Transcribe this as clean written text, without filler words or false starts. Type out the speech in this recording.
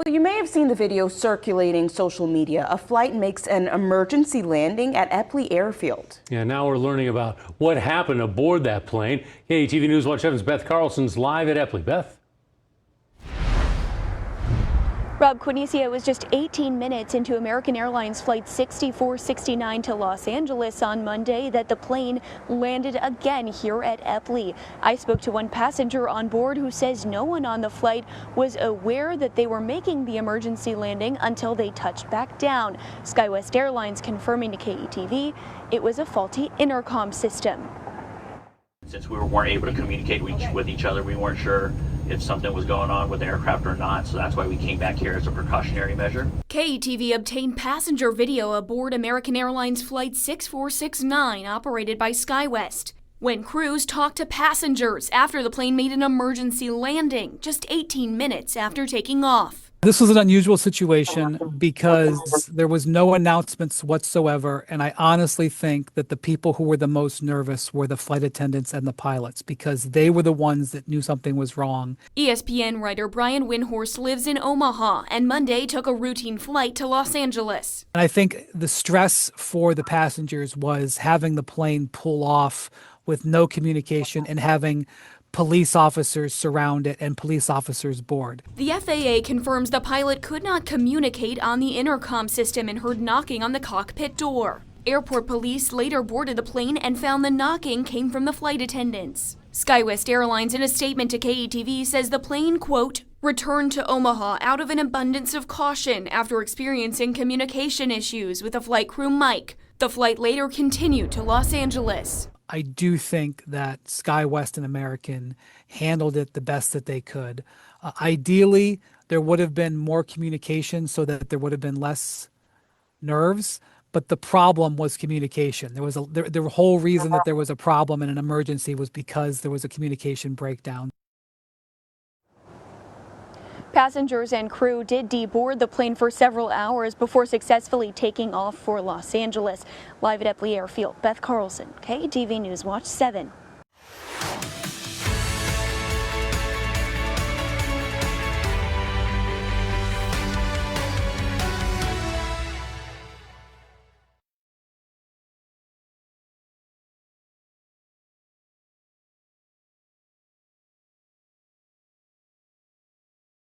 You may have seen the video circulating social media. A flight makes an emergency landing at Eppley Airfield. Yeah, now we're learning about what happened aboard that plane. KETV News Watch 7's Beth Carlson's live at Eppley. Beth? Rob, Quinicia, was just 18 minutes into American Airlines Flight 6469 to Los Angeles on Monday that the plane landed again here at Eppley. I spoke to one passenger on board who says no one on the flight was aware that they were making the emergency landing until they touched back down. SkyWest Airlines confirming to KETV it was a faulty intercom system. Since we weren't able to communicate with each other, we weren't sure if something was going on with the aircraft or not, so that's why we came back here as a precautionary measure. KETV obtained passenger video aboard American Airlines Flight 6469 operated by SkyWest, when crews talked to passengers after the plane made an emergency landing just 18 minutes after taking off. This was an unusual situation because there was no announcements whatsoever, and I honestly think that the people who were the most nervous were the flight attendants and the pilots because they were the ones that knew something was wrong. ESPN writer Brian Windhorst lives in Omaha and Monday took a routine flight to Los Angeles. And I think the stress for the passengers was having the plane pull off with no communication and having police officers surround it and police officers board. The FAA confirms the pilot could not communicate on the intercom system and heard knocking on the cockpit door. Airport police later boarded the plane and found the knocking came from the flight attendants. SkyWest Airlines in a statement to KETV says the plane, quote, returned to Omaha out of an abundance of caution after experiencing communication issues with the flight crew Mike. The flight later continued to Los Angeles. I do think that SkyWest and American handled it the best that they could. Ideally, there would have been more communication so that there would have been less nerves, but the problem was communication. The whole reason that there was a problem and an emergency was because there was a communication breakdown. Passengers and crew did deboard the plane for several hours before successfully taking off for Los Angeles. Live at Eppley Airfield, Beth Carlson, KETV News Watch 7.